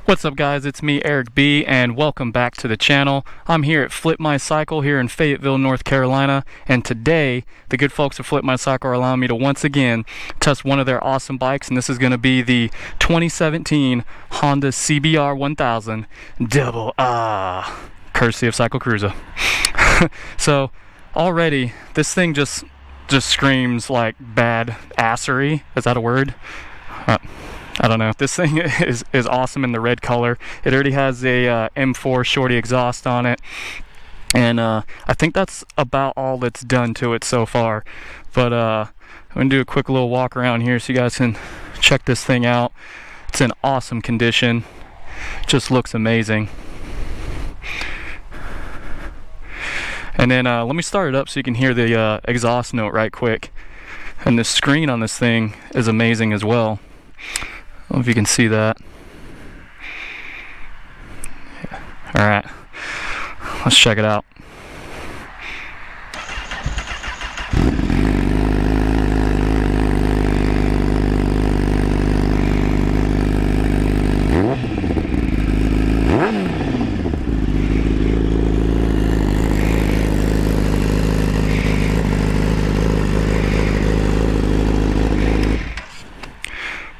What's up guys, it's me Eric B and welcome back to the channel. I'm here at Flip My Cycle here in Fayetteville, North Carolina, and today the good folks at Flip My Cycle are allowing me to once again test one of their awesome bikes, and this is going to be the 2017 Honda CBR1000RR, courtesy of Cycle Cruiser. So already this thing just screams like bad assery. Is that a word? I don't know. This thing is awesome in the red color. It already has a M4 shorty exhaust on it, and I think that's about all that's done to it so far. But I'm gonna do a quick little walk around here so you guys can check this thing out. It's in awesome condition. Just looks amazing. And then let me start it up so you can hear the exhaust note right quick. And the screen on this thing is amazing as well. I don't know if you can see that. Yeah. All right, let's check it out.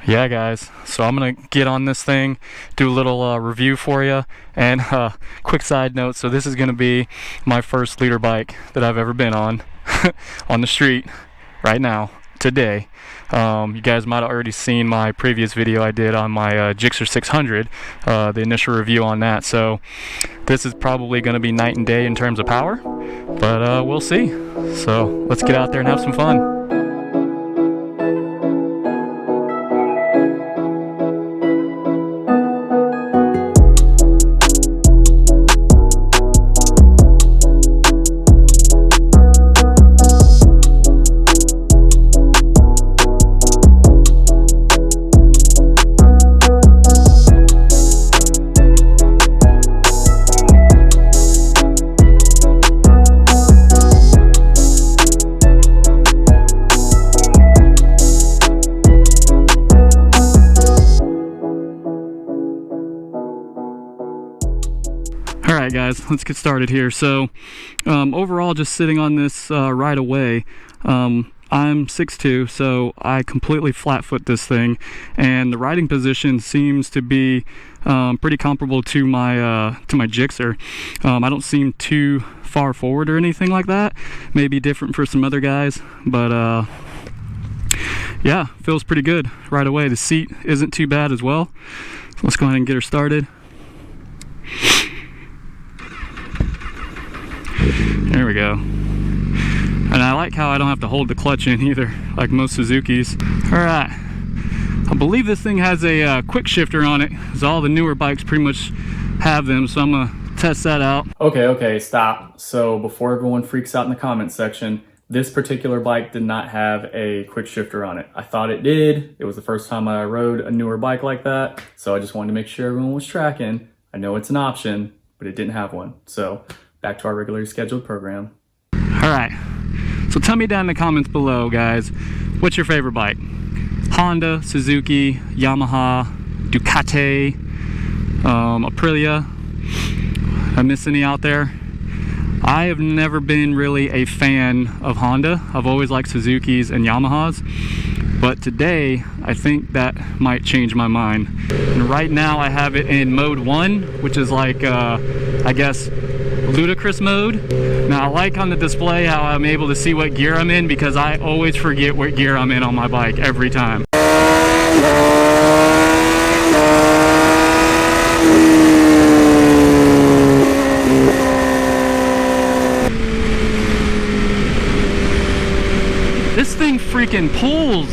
Yeah guys, so I'm gonna get on this thing, do a little review for you, and quick side note, so this is gonna be my first leader bike that I've ever been on on the street right now today. You guys might have already seen my previous video I did on my Gixxer 600, the initial review on that, so this is probably gonna be night and day in terms of power, but we'll see. So let's get out there and have some fun. Alright guys, let's get started here. So overall, just sitting on this right away, I'm 6'2", so I completely flat foot this thing, and the riding position seems to be pretty comparable to my Gixxer. I don't seem too far forward or anything like that. Maybe different for some other guys, but yeah, feels pretty good right away. The seat isn't too bad as well. So let's go ahead and get her started. There we go. And I like how I don't have to hold the clutch in either, like most Suzuki's. Alright, I believe this thing has a quick shifter on it, because all the newer bikes pretty much have them, so I'm gonna test that out. Okay, stop. So before everyone freaks out in the comments section, this particular bike did not have a quick shifter on it. I thought it did. It was the first time I rode a newer bike like that, so I just wanted to make sure everyone was tracking. I know it's an option, but it didn't have one. So back to our regularly scheduled program. All right, so tell me down in the comments below, guys, what's your favorite bike? Honda, Suzuki, Yamaha, Ducati, Aprilia. I miss any out there? I have never been really a fan of Honda. I've always liked Suzukis and Yamahas, but today I think that might change my mind. And right now I have it in mode 1, which is like I guess ludicrous mode. Now I like on the display how I'm able to see what gear I'm in, because I always forget what gear I'm in on my bike every time. This thing freaking pulls.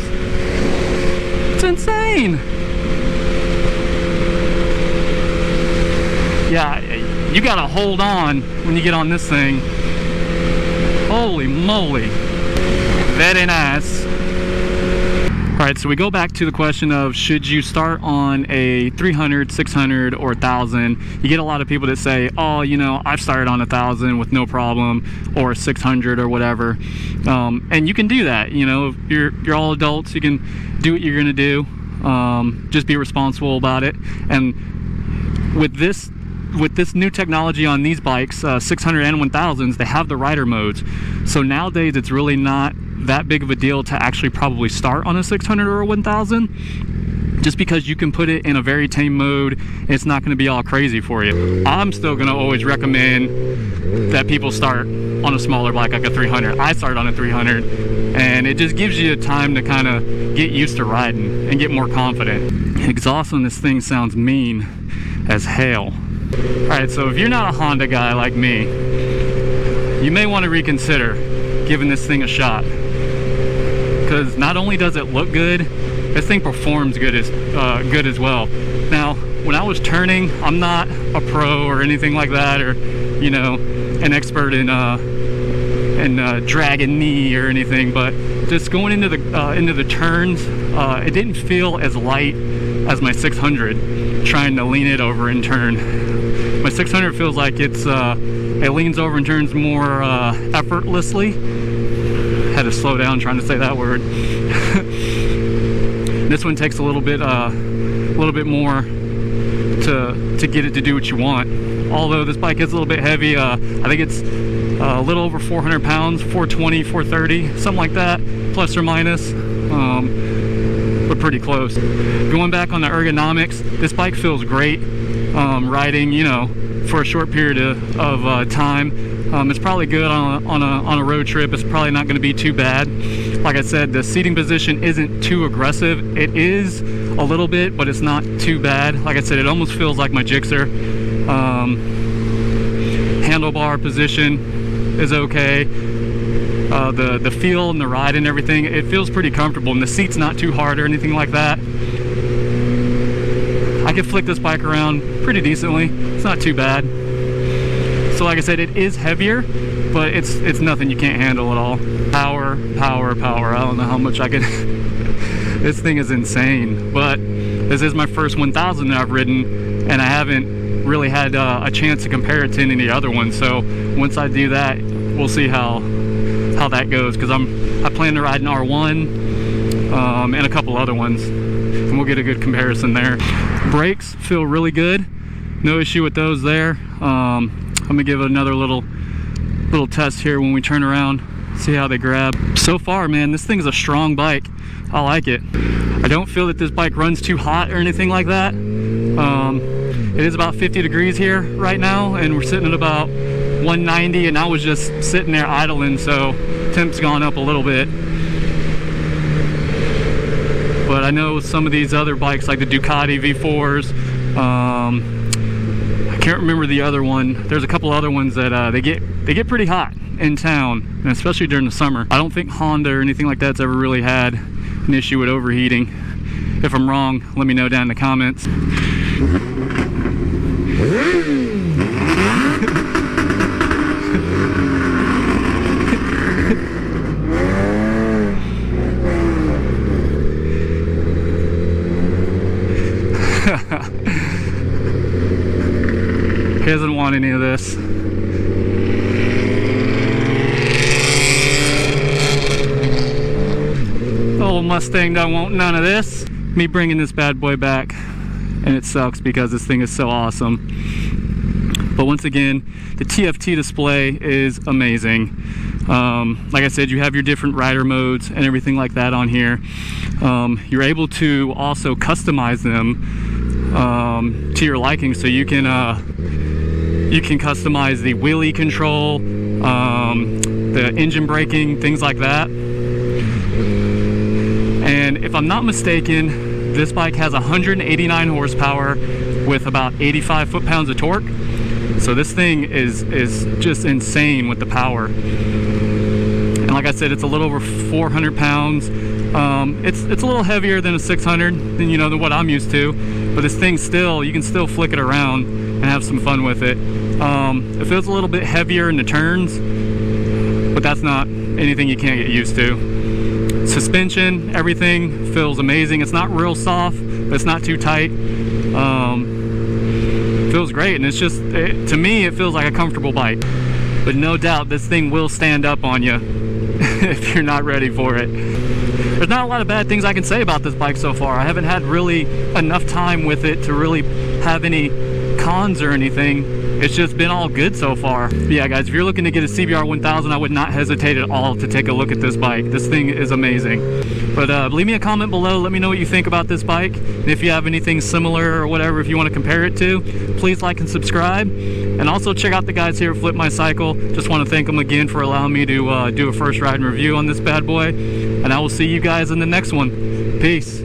It's insane. Yeah, you gotta hold on when you get on this thing. Holy moly. Very nice. Alright, so we go back to the question of, should you start on a 300, 600, or 1000? You get a lot of people that say, oh, you know, I've started on 1000 with no problem, or 600 or whatever. And you can do that, you know, you're all adults, you can do what you're gonna do. Just be responsible about it. And with this new technology on these bikes, 600 and 1000s, they have the rider modes. So nowadays it's really not that big of a deal to actually probably start on a 600 or a 1000, just because you can put it in a very tame mode. It's not going to be all crazy for you. I'm still going to always recommend that people start on a smaller bike, like a 300. I started on a 300, and it just gives you time to kind of get used to riding and get more confident. Exhaust on this thing sounds mean as hell. Alright, so if you're not a Honda guy like me, you may want to reconsider giving this thing a shot, because not only does it look good, this thing performs good as well. Now, when I was turning, I'm not a pro or anything like that, or you know, an expert in drag and knee or anything, but just going into the turns, it didn't feel as light as my 600 trying to lean it over and turn. My 600 feels like it leans over and turns more effortlessly. Had to slow down trying to say that word. This one takes a little bit more to get it to do what you want. Although this bike is a little bit heavy, I think it's a little over 400 pounds, 420, 430, something like that, plus or minus, but pretty close. Going back on the ergonomics, this bike feels great riding, you know, for a short period of time. It's probably good on a road trip. It's probably not going to be too bad. Like I said, the seating position isn't too aggressive. It is a little bit, but it's not too bad. Like I said, it almost feels like my Gixxer. Handlebar position is okay. The feel and the ride and everything, it feels pretty comfortable, and the seat's not too hard or anything like that. I can flick this bike around pretty decently. It's not too bad. So like I said, it is heavier, but it's nothing you can't handle at all. Power. I don't know how much I can. This thing is insane, but this is my first 1000 that I've ridden, and I haven't really had a chance to compare it to any other ones. So once I do that, we'll see how that goes, because I plan to ride an R1 and a couple other ones, and we'll get a good comparison there. Brakes feel really good, no issue with those there. I'm gonna give it another little test here when we turn around, see how they grab. So far, man, this thing is a strong bike. I like it. I don't feel that this bike runs too hot or anything like that. It is about 50 degrees here right now, and we're sitting at about 190, and I was just sitting there idling, so temp's gone up a little bit. But I know some of these other bikes, like the Ducati V4s, I can't remember the other one. There's a couple other ones that they get pretty hot in town, and especially during the summer. I don't think Honda or anything like that's ever really had an issue with overheating. If I'm wrong, let me know down in the comments. He doesn't want any of this. The old Mustang don't want none of this. Me bringing this bad boy back, and it sucks because this thing is so awesome. But once again, the TFT display is amazing. Like I said, you have your different rider modes and everything like that on here. You're able to also customize them to your liking, so you can customize the wheelie control, the engine braking, things like that. And if I'm not mistaken, this bike has 189 horsepower with about 85 foot-pounds of torque. So this thing is just insane with the power. And like I said, it's a little over 400 pounds. It's a little heavier than a 600, than what I'm used to. But this thing you can still flick it around and have some fun with it. It feels a little bit heavier in the turns, but that's not anything you can't get used to. Suspension, everything feels amazing. It's not real soft, but it's not too tight. Feels great, and it's just, to me, it feels like a comfortable bike. But no doubt, this thing will stand up on you if you're not ready for it. There's not a lot of bad things I can say about this bike so far. I haven't had really enough time with it to really have any cons or anything. It's just been all good so far. But yeah, guys, if you're looking to get a CBR1000, I would not hesitate at all to take a look at this bike. This thing is amazing. But leave me a comment below. Let me know what you think about this bike. And if you have anything similar or whatever, if you want to compare it to, please like and subscribe. And also check out the guys here at Flip My Cycle. Just want to thank them again for allowing me to do a first ride and review on this bad boy. And I will see you guys in the next one. Peace.